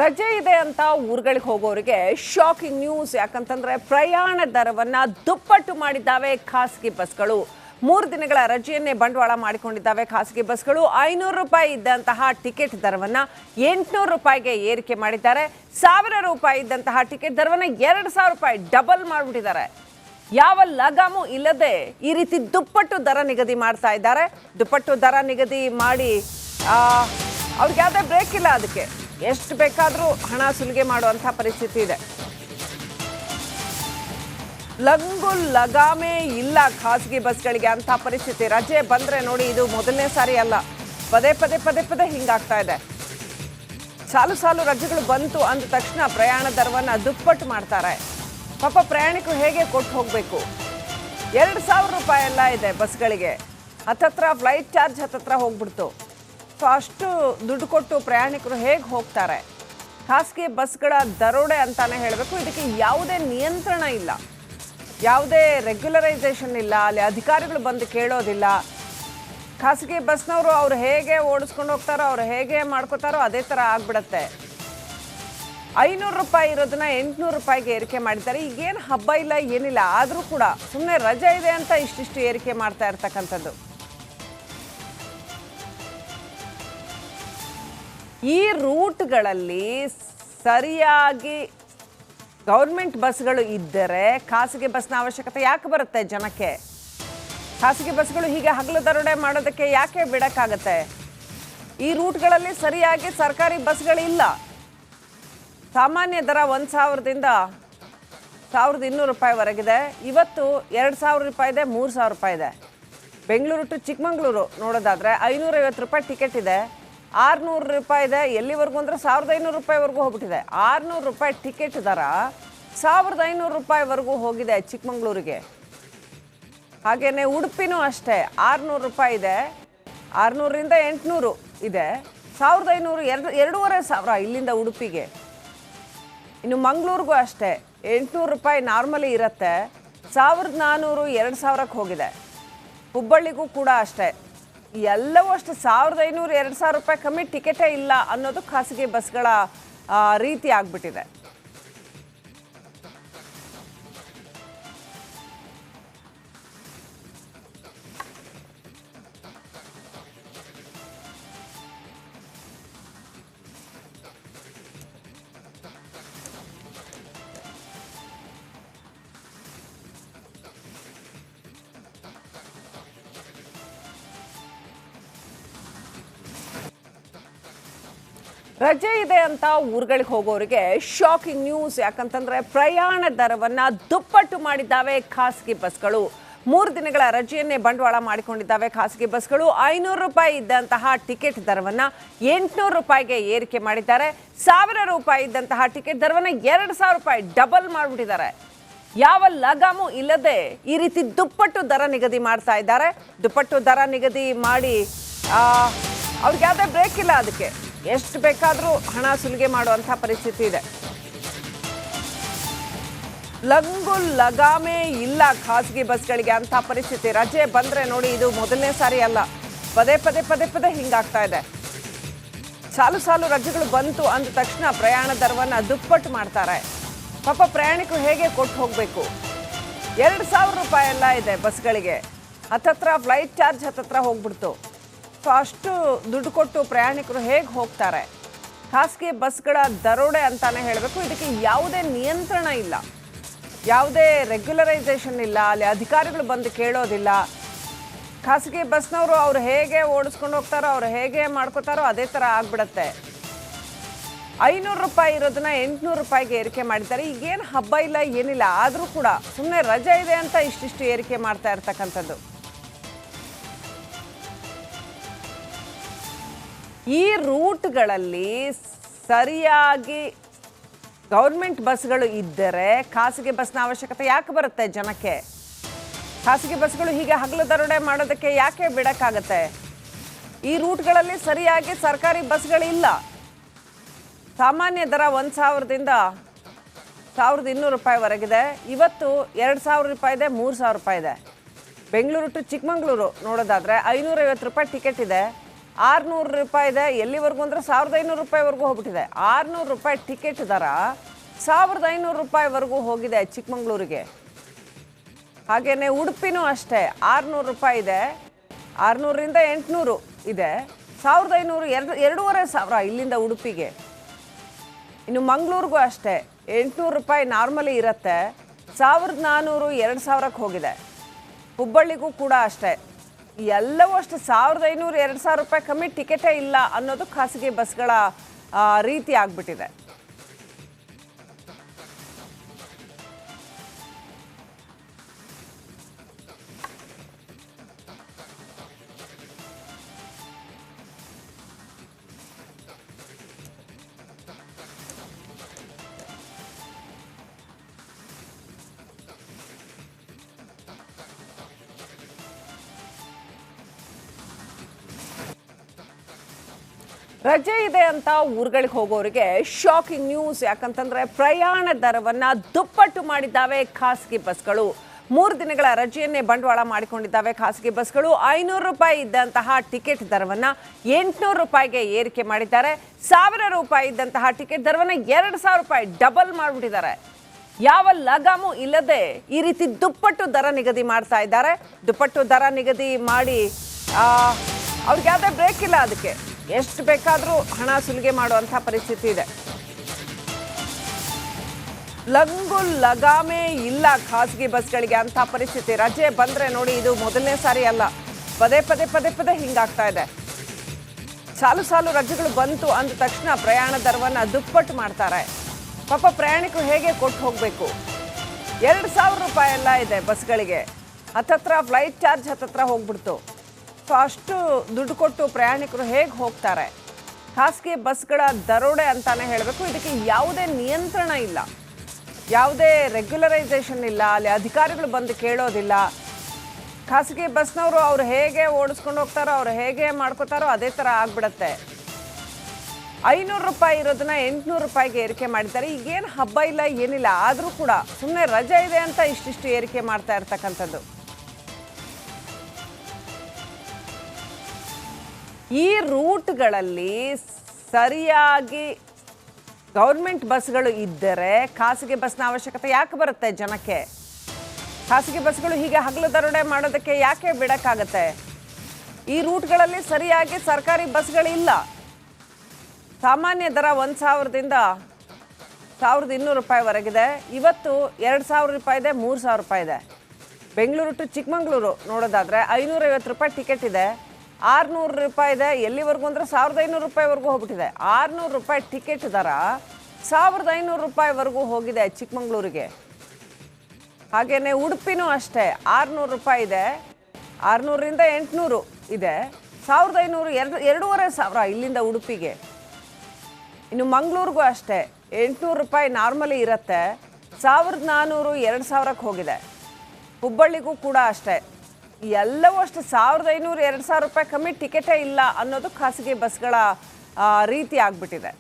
ರಜೆ ಇದೆ ಅಂತ ಊರುಗಳಿಗೆ ಹೋಗೋರಿಗೆ ಶಾಕಿಂಗ್ ನ್ಯೂಸ್. ಯಾಕಂತಂದ್ರೆ ಪ್ರಯಾಣ ದರವನ್ನ ದುಪ್ಪಟ್ಟು ಮಾಡಿದ್ದಾವೆ ಖಾಸಗಿ ಬಸ್ಗಳು. 3 ದಿನಗಳ ರಜೆಯನ್ನೇ ಬಂಡವಾಳ ಮಾಡಿಕೊಂಡಿದ್ದಾವೆ ಖಾಸಗಿ ಬಸ್ಗಳು. 500 ರೂಪಾಯಿ ಇದ್ದಂತಹ ಟಿಕೆಟ್ ದರವನ್ನ 800 ರೂಪಾಯಿಗೆ ಏರಿಕೆ ಮಾಡಿದ್ದಾರೆ. 1000 ರೂಪಾಯಿ ಇದ್ದಂತಹ ಟಿಕೆಟ್ ದರವನ್ನ 2000 ರೂಪಾಯಿ ಡಬಲ್ ಮಾಡಿಬಿಟ್ಟಿದ್ದಾರೆ. ಯಾವ ಲಗಾಮು ಇಲ್ಲದೆ ಈ ರೀತಿ ದುಪ್ಪಟ್ಟು ದರ ನಿಗದಿ ಮಾಡ್ತಾ ಇದ್ದಾರೆ. ದುಪ್ಪಟ್ಟು ದರ ನಿಗದಿ ಮಾಡಿ ಅವ್ರಿಗೆ ಯಾವುದೇ ಬ್ರೇಕ್ ಇಲ್ಲ. ಅದಕ್ಕೆ ಎಷ್ಟು ಬೇಕಾದರೂ ಹಣ ಸುಲಿಗೆ ಮಾಡುವಂಥ ಪರಿಸ್ಥಿತಿ ಇದೆ. ಲಗಾಮೇ ಇಲ್ಲ ಖಾಸಗಿ ಬಸ್ಗಳಿಗೆ ಅಂತ ಪರಿಸ್ಥಿತಿ. ರಜೆ ಬಂದರೆ ನೋಡಿ, ಇದು ಮೊದಲನೇ ಸಾರಿ ಅಲ್ಲ, ಪದೇ ಪದೇ ಹಿಂಗಾಗ್ತಾ ಇದೆ. ಸಾಲು ರಜೆಗಳು ಬಂತು ಅಂದ ತಕ್ಷಣ ಪ್ರಯಾಣ ದರವನ್ನು ದುಪ್ಪಟ್ಟು ಮಾಡ್ತಾರೆ. ಪಾಪ ಪ್ರಯಾಣಿಕರು ಹೇಗೆ ಕೊಟ್ಟು ಹೋಗಬೇಕು? 2000 ರೂಪಾಯಿ ಎಲ್ಲ ಇದೆ ಬಸ್ಗಳಿಗೆ. ಹತ್ತತ್ರ ಫ್ಲೈಟ್ ಚಾರ್ಜ್ ಹತ್ತತ್ರ ಹೋಗ್ಬಿಡ್ತು. ಸೊ ಅಷ್ಟು ದುಡ್ಡು ಕೊಟ್ಟು ಪ್ರಯಾಣಿಕರು ಹೇಗೆ ಹೋಗ್ತಾರೆ? ಖಾಸಗಿ ಬಸ್ಗಳ ದರೋಡೆ ಅಂತಾನೆ ಹೇಳಬೇಕು. ಇದಕ್ಕೆ ಯಾವುದೇ ನಿಯಂತ್ರಣ ಇಲ್ಲ, ಯಾವುದೇ ರೆಗ್ಯುಲರೈಸೇಷನ್ ಇಲ್ಲ. ಅಲ್ಲಿ ಅಧಿಕಾರಿಗಳು ಬಂದು ಕೇಳೋದಿಲ್ಲ. ಖಾಸಗಿ ಬಸ್ನವರು ಅವ್ರು ಹೇಗೆ ಓಡಿಸ್ಕೊಂಡು ಹೋಗ್ತಾರೋ, ಅವ್ರು ಹೇಗೆ ಮಾಡ್ಕೋತಾರೋ ಅದೇ ಥರ ಆಗ್ಬಿಡತ್ತೆ. 500 ರೂಪಾಯಿ ಇರೋದನ್ನ 800 ರೂಪಾಯಿಗೆ ಏರಿಕೆ ಮಾಡಿದ್ದಾರೆ. ಈಗೇನು ಹಬ್ಬ ಇಲ್ಲ, ಏನಿಲ್ಲ, ಆದರೂ ಕೂಡ ಸುಮ್ಮನೆ ರಜೆ ಇದೆ ಅಂತ ಇಷ್ಟಿಷ್ಟು ಏರಿಕೆ ಮಾಡ್ತಾ ಇರ್ತಕ್ಕಂಥದ್ದು. ಈ ರೂಟ್ಗಳಲ್ಲಿ ಸರಿಯಾಗಿ ಗೌರ್ಮೆಂಟ್ ಬಸ್ಗಳು ಇದ್ದರೆ ಖಾಸಗಿ ಬಸ್ನ ಅವಶ್ಯಕತೆ ಯಾಕೆ ಬರುತ್ತೆ ಜನಕ್ಕೆ? ಖಾಸಗಿ ಬಸ್ಗಳು ಹೀಗೆ ಹಗಲು ದರೋಡೆ ಮಾಡೋದಕ್ಕೆ ಯಾಕೆ ಬಿಡಕ್ಕಾಗತ್ತೆ? ಈ ರೂಟ್ಗಳಲ್ಲಿ ಸರಿಯಾಗಿ ಸರ್ಕಾರಿ ಬಸ್ಗಳಿಲ್ಲ. ಸಾಮಾನ್ಯ ದರ 1000ದಿಂದ 1200 ರೂಪಾಯಿವರೆಗಿದೆ. ಇವತ್ತು 2000 ರೂಪಾಯಿ ಇದೆ, 3000 ರೂಪಾಯಿ ಇದೆ. ಬೆಂಗಳೂರು ಟು ಚಿಕ್ಕಮಂಗ್ಳೂರು ನೋಡೋದಾದರೆ 550 ರೂಪಾಯಿ ಟಿಕೆಟ್ ಇದೆ. 600 ರೂಪಾಯಿ ಇದೆ. ಎಲ್ಲಿವರೆಗೂ ಅಂದರೆ 1500 ರೂಪಾಯಿವರೆಗೂ ಹೋಗ್ಬಿಟ್ಟಿದೆ. 600 ರೂಪಾಯಿ ಟಿಕೆಟ್ ದರ 1500 ರೂಪಾಯಿವರೆಗೂ ಹೋಗಿದೆ ಚಿಕ್ಕಮಂಗ್ಳೂರಿಗೆ. ಹಾಗೆಯೇ ಉಡುಪಿನೂ ಅಷ್ಟೇ, 600 ರೂಪಾಯಿ ಇದೆ. 600ರಿಂದ 800 ಇದೆ. 1500, 2500 ಇಲ್ಲಿಂದ ಉಡುಪಿಗೆ. ಇನ್ನು ಮಂಗಳೂರಿಗೂ ಅಷ್ಟೇ 800 ರೂಪಾಯಿ ನಾರ್ಮಲಿ ಇರುತ್ತೆ. 1400, 2000ಕ್ಕೆ ಹೋಗಿದೆ. ಹುಬ್ಬಳ್ಳಿಗೂ ಕೂಡ ಅಷ್ಟೇ. ಎಲ್ಲವೂ ಅಷ್ಟೇ 1500, 2000 ರೂಪಾಯಿ ಕಮ್ಮಿ ಟಿಕೆಟೇ ಇಲ್ಲ ಅನ್ನೋದು ಖಾಸಗಿ ಬಸ್ಗಳ ರೀತಿ ಆಗಿಬಿಟ್ಟಿದೆ. ರಜೆ ಇದೆ ಅಂತ ಊರುಗಳಿಗೆ ಹೋಗೋರಿಗೆ ಶಾಕಿಂಗ್ ನ್ಯೂಸ್. ಯಾಕಂತಂದ್ರೆ ಪ್ರಯಾಣ ದರವನ್ನ ದುಪ್ಪಟ್ಟು ಮಾಡಿದ್ದಾವೆ ಖಾಸಗಿ ಬಸ್ಗಳು. 3 ದಿನಗಳ ರಜೆಯನ್ನೇ ಬಂಡವಾಳ ಮಾಡಿಕೊಂಡಿದ್ದಾವೆ ಖಾಸಗಿ ಬಸ್ಗಳು. 500 ರೂಪಾಯಿ ಇದ್ದಂತಹ ಟಿಕೆಟ್ ದರವನ್ನ 800 ರೂಪಾಯಿಗೆ ಏರಿಕೆ ಮಾಡಿದ್ದಾರೆ. 1000 ರೂಪಾಯಿ ಇದ್ದಂತಹ ಟಿಕೆಟ್ ದರವನ್ನ 2000 ರೂಪಾಯಿ ಡಬಲ್ ಮಾಡಿಬಿಟ್ಟಿದ್ದಾರೆ. ಯಾವ ಲಗಾಮು ಇಲ್ಲದೆ ಈ ರೀತಿ ದುಪ್ಪಟ್ಟು ದರ ನಿಗದಿ ಮಾಡ್ತಾ ಇದ್ದಾರೆ. ದುಪ್ಪಟ್ಟು ದರ ನಿಗದಿ ಮಾಡಿ ಅವ್ರಿಗೆ ಯಾವುದೇ ಬ್ರೇಕ್ ಇಲ್ಲ. ಅದಕ್ಕೆ ಎಷ್ಟು ಬೇಕಾದರೂ ಹಣ ಸುಲಿಗೆ ಮಾಡುವಂಥ ಪರಿಸ್ಥಿತಿ ಇದೆ. ಲಗಾಮೇ ಇಲ್ಲ ಖಾಸಗಿ ಬಸ್ಗಳಿಗೆ ಅಂತ ಪರಿಸ್ಥಿತಿ. ರಜೆ ಬಂದರೆ ನೋಡಿ, ಇದು ಮೊದಲನೇ ಸಾರಿ ಅಲ್ಲ, ಪದೇ ಪದೇ ಹಿಂಗಾಗ್ತಾ ಇದೆ. ಸಾಲು ರಜೆಗಳು ಬಂತು ಅಂದ ತಕ್ಷಣ ಪ್ರಯಾಣ ದರವನ್ನು ದುಪ್ಪಟ್ಟು ಮಾಡ್ತಾರೆ. ಪಾಪ ಪ್ರಯಾಣಿಕರು ಹೇಗೆ ಕೊಟ್ಟು ಹೋಗಬೇಕು? 2000 ರೂಪಾಯಿ ಎಲ್ಲ ಇದೆ ಬಸ್ಗಳಿಗೆ. ಹತ್ತತ್ರ ಫ್ಲೈಟ್ ಚಾರ್ಜ್ ಹತ್ತತ್ರ ಹೋಗ್ಬಿಡ್ತು. ಸೊ ಅಷ್ಟು ದುಡ್ಡು ಕೊಟ್ಟು ಪ್ರಯಾಣಿಕರು ಹೇಗೆ ಹೋಗ್ತಾರೆ? ಖಾಸಗಿ ಬಸ್ಗಳ ದರೋಡೆ ಅಂತಾನೆ ಹೇಳಬೇಕು. ಇದಕ್ಕೆ ಯಾವುದೇ ನಿಯಂತ್ರಣ ಇಲ್ಲ, ಯಾವುದೇ ರೆಗ್ಯುಲರೈಸೇಷನ್ ಇಲ್ಲ. ಅಲ್ಲಿ ಅಧಿಕಾರಿಗಳು ಬಂದು ಕೇಳೋದಿಲ್ಲ. ಖಾಸಗಿ ಬಸ್ನವರು ಅವ್ರು ಹೇಗೆ ಓಡಿಸ್ಕೊಂಡು ಹೋಗ್ತಾರೋ, ಅವ್ರು ಹೇಗೆ ಮಾಡ್ಕೋತಾರೋ ಅದೇ ಥರ ಆಗ್ಬಿಡತ್ತೆ. 500 ರೂಪಾಯಿ ಇರೋದನ್ನ 800 ರೂಪಾಯಿಗೆ ಏರಿಕೆ ಮಾಡಿದ್ದಾರೆ. ಈಗೇನು ಹಬ್ಬ ಇಲ್ಲ, ಏನಿಲ್ಲ, ಆದರೂ ಕೂಡ ಸುಮ್ಮನೆ ರಜೆ ಇದೆ ಅಂತ ಇಷ್ಟಿಷ್ಟು ಏರಿಕೆ ಮಾಡ್ತಾ ಇರ್ತಕ್ಕಂಥದ್ದು. ಈ ರೂಟ್ಗಳಲ್ಲಿ ಸರಿಯಾಗಿ ಗೌರ್ಮೆಂಟ್ ಬಸ್ಗಳು ಇದ್ದರೆ ಖಾಸಗಿ ಬಸ್ನ ಅವಶ್ಯಕತೆ ಯಾಕೆ ಬರುತ್ತೆ ಜನಕ್ಕೆ? ಖಾಸಗಿ ಬಸ್ಗಳು ಹೀಗೆ ಹಗಲು ದರೋಡೆ ಮಾಡೋದಕ್ಕೆ ಯಾಕೆ ಬಿಡಕ್ಕಾಗತ್ತೆ? ಈ ರೂಟ್ಗಳಲ್ಲಿ ಸರಿಯಾಗಿ ಸರ್ಕಾರಿ ಬಸ್ಗಳಿಲ್ಲ. ಸಾಮಾನ್ಯ ದರ 1000ದಿಂದ 1200 ರೂಪಾಯಿವರೆಗಿದೆ. ಇವತ್ತು 2000 ರೂಪಾಯಿ ಇದೆ, 3000 ರೂಪಾಯಿ ಇದೆ. ಬೆಂಗಳೂರು ಟು ಚಿಕ್ಕಮಂಗ್ಳೂರು ನೋಡೋದಾದರೆ 550 ರೂಪಾಯಿ ಟಿಕೆಟ್ ಇದೆ. 600 ರೂಪಾಯಿ ಇದೆ, ಎಲ್ಲಿವರೆಗೂ ಅಂದರೆ 1500 ರೂಪಾಯಿವರೆಗೂ ಹೋಗ್ಬಿಟ್ಟಿದೆ. 600 ರೂಪಾಯಿ ಟಿಕೆಟ್ ದರ 1500 ರೂಪಾಯಿವರೆಗೂ ಹೋಗಿದೆ ಚಿಕ್ಕಮಂಗ್ಳೂರಿಗೆ. ಹಾಗೆಯೇ ಉಡುಪಿನೂ ಅಷ್ಟೇ 600 ರೂಪಾಯಿ ಇದೆ, 600ರಿಂದ 800 ಇದೆ, 1500 ಎರಡೂವರೆ ಸಾವಿರ ಇಲ್ಲಿಂದ ಉಡುಪಿಗೆ. ಇನ್ನು ಮಂಗಳೂರಿಗೂ ಅಷ್ಟೇ 800 ರೂಪಾಯಿ ನಾರ್ಮಲಿ ಇರುತ್ತೆ, 1400 2000ಕ್ಕೆ ಹೋಗಿದೆ. ಹುಬ್ಬಳ್ಳಿಗೂ ಕೂಡ ಅಷ್ಟೇ, ಎಲ್ಲವೂ ಅಷ್ಟೇ 1500 2000 ರೂಪಾಯಿ ಕಮ್ಮಿ ಟಿಕೆಟೇ ಇಲ್ಲ ಅನ್ನೋದು ಖಾಸಗಿ ಬಸ್ಗಳ ರೀತಿ ಆಗಿಬಿಟ್ಟಿದೆ. ರಜೆ ಇದೆ ಅಂತ ಊರುಗಳಿಗೆ ಹೋಗೋರಿಗೆ ಶಾಕಿಂಗ್ ನ್ಯೂಸ್. ಯಾಕಂತಂದ್ರೆ ಪ್ರಯಾಣ ದರವನ್ನ ದುಪ್ಪಟ್ಟು ಮಾಡಿದ್ದಾವೆ ಖಾಸಗಿ ಬಸ್ಗಳು. 3 ದಿನಗಳ ರಜೆಯನ್ನೇ ಬಂಡವಾಳ ಮಾಡಿಕೊಂಡಿದ್ದಾವೆ ಖಾಸಗಿ ಬಸ್ಗಳು. 500 ರೂಪಾಯಿ ಇದ್ದಂತಹ ಟಿಕೆಟ್ ದರವನ್ನ 800 ರೂಪಾಯಿಗೆ ಏರಿಕೆ ಮಾಡಿದ್ದಾರೆ. 1000 ರೂಪಾಯಿ ಇದ್ದಂತಹ ಟಿಕೆಟ್ ದರವನ್ನ 2000 ರೂಪಾಯಿ ಡಬಲ್ ಮಾಡಿಬಿಟ್ಟಿದ್ದಾರೆ. ಯಾವ ಲಗಾಮು ಇಲ್ಲದೆ ಈ ರೀತಿ ದುಪ್ಪಟ್ಟು ದರ ನಿಗದಿ ಮಾಡ್ತಾ ಇದ್ದಾರೆ. ದುಪ್ಪಟ್ಟು ದರ ನಿಗದಿ ಮಾಡಿ ಅವ್ರಿಗೆ ಯಾವುದೇ ಬ್ರೇಕ್ ಇಲ್ಲ, ಅದಕ್ಕೆ ಎಷ್ಟು ಬೇಕಾದರೂ ಹಣ ಸುಲಿಗೆ ಮಾಡುವಂಥ ಪರಿಸ್ಥಿತಿ ಇದೆ. ಲಂಗು ಲಗಾಮೇ ಇಲ್ಲ ಖಾಸಗಿ ಬಸ್ಗಳಿಗೆ ಅಂತ ಪರಿಸ್ಥಿತಿ. ರಜೆ ಬಂದರೆ ನೋಡಿ, ಇದು ಮೊದಲನೇ ಸಾರಿ ಅಲ್ಲ, ಪದೇ ಪದೇ ಪದೇ ಪದೇ ಹಿಂಗಾಗ್ತಾ ಇದೆ. ಸಾಲು ರಜೆಗಳು ಬಂತು ಅಂದ ತಕ್ಷಣ ಪ್ರಯಾಣ ದರವನ್ನು ದುಪ್ಪಟ್ಟು ಮಾಡ್ತಾರೆ. ಪಾಪ ಪ್ರಯಾಣಿಕರು ಹೇಗೆ ಕೊಟ್ಟು ಹೋಗಬೇಕು? 2000 ರೂಪಾಯಿ ಎಲ್ಲ ಇದೆ ಬಸ್ಗಳಿಗೆ. ಹತ್ತತ್ರ ಫ್ಲೈಟ್ ಚಾರ್ಜ್ ಹತ್ತತ್ರ ಹೋಗ್ಬಿಡ್ತು. ಸೊ ಅಷ್ಟು ದುಡ್ಡು ಕೊಟ್ಟು ಪ್ರಯಾಣಿಕರು ಹೇಗೆ ಹೋಗ್ತಾರೆ? ಖಾಸಗಿ ಬಸ್ಗಳ ದರೋಡೆ ಅಂತಾನೆ ಹೇಳಬೇಕು. ಇದಕ್ಕೆ ಯಾವುದೇ ನಿಯಂತ್ರಣ ಇಲ್ಲ, ಯಾವುದೇ ರೆಗ್ಯುಲರೈಸೇಷನ್ ಇಲ್ಲ, ಅಲ್ಲಿ ಅಧಿಕಾರಿಗಳು ಬಂದು ಕೇಳೋದಿಲ್ಲ. ಖಾಸಗಿ ಬಸ್ನವರು ಅವ್ರು ಹೇಗೆ ಓಡಿಸ್ಕೊಂಡು ಹೋಗ್ತಾರೋ, ಅವ್ರು ಹೇಗೆ ಮಾಡ್ಕೋತಾರೋ ಅದೇ ಥರ ಆಗ್ಬಿಡತ್ತೆ. 500 ರೂಪಾಯಿ ಇರೋದನ್ನ 800 ರೂಪಾಯಿಗೆ ಏರಿಕೆ ಮಾಡಿದ್ದಾರೆ. ಈಗೇನು ಹಬ್ಬ ಇಲ್ಲ ಏನಿಲ್ಲ, ಆದರೂ ಕೂಡ ಸುಮ್ಮನೆ ರಜೆ ಇದೆ ಅಂತ ಇಷ್ಟಿಷ್ಟು ಏರಿಕೆ ಮಾಡ್ತಾ ಇರ್ತಕ್ಕಂಥದ್ದು. ಈ ರೂಟ್ಗಳಲ್ಲಿ ಸರಿಯಾಗಿ ಗೌರ್ಮೆಂಟ್ ಬಸ್ಗಳು ಇದ್ದರೆ ಖಾಸಗಿ ಬಸ್ನ ಅವಶ್ಯಕತೆ ಯಾಕೆ ಬರುತ್ತೆ ಜನಕ್ಕೆ? ಖಾಸಗಿ ಬಸ್ಗಳು ಹೀಗೆ ಹಗಲು ದರೋಡೆ ಮಾಡೋದಕ್ಕೆ ಯಾಕೆ ಬಿಡೋಕ್ಕಾಗತ್ತೆ? ಈ ರೂಟ್ಗಳಲ್ಲಿ ಸರಿಯಾಗಿ ಸರ್ಕಾರಿ ಬಸ್ಗಳಿಲ್ಲ. ಸಾಮಾನ್ಯ ದರ 1000ದಿಂದ 1200 ರೂಪಾಯಿವರೆಗಿದೆ. ಇವತ್ತು 2000 ರೂಪಾಯಿ ಇದೆ, 3000 ರೂಪಾಯಿ ಇದೆ. ಬೆಂಗಳೂರು ಟು ಚಿಕ್ಕಮಂಗ್ಳೂರು ನೋಡೋದಾದರೆ 550 ರೂಪಾಯಿ ಟಿಕೆಟ್ ಇದೆ, 600 ರೂಪಾಯಿ ಇದೆ, ಎಲ್ಲಿವರೆಗೂ ಅಂದರೆ 1500 ರೂಪಾಯಿವರೆಗೂ ಹೋಗ್ಬಿಟ್ಟಿದೆ. 600 ರೂಪಾಯಿ ಟಿಕೆಟ್ ದರ 1500 ರೂಪಾಯಿವರೆಗೂ ಹೋಗಿದೆ ಚಿಕ್ಕಮಂಗ್ಳೂರಿಗೆ. ಹಾಗೆಯೇ ಉಡುಪಿನೂ ಅಷ್ಟೇ 600 ರೂಪಾಯಿ ಇದೆ, 600ರಿಂದ 800 ಇದೆ, 1500 ಎರಡೂವರೆ ಸಾವಿರ ಇಲ್ಲಿಂದ ಉಡುಪಿಗೆ. ಇನ್ನು ಮಂಗಳೂರಿಗೂ ಅಷ್ಟೇ 800 ರೂಪಾಯಿ ನಾರ್ಮಲಿ ಇರುತ್ತೆ, 1400 2000ಕ್ಕೆ ಹೋಗಿದೆ. ಹುಬ್ಬಳ್ಳಿಗೂ ಕೂಡ ಅಷ್ಟೇ, ಎಲ್ಲವೂ ಅಷ್ಟೇ 1500 2000 ರೂಪಾಯಿ ಕಮ್ಮಿ ಟಿಕೆಟೇ ಇಲ್ಲ ಅನ್ನೋದು ಖಾಸಗಿ ಬಸ್ಗಳ ರೀತಿ ಆಗಿಬಿಟ್ಟಿದೆ.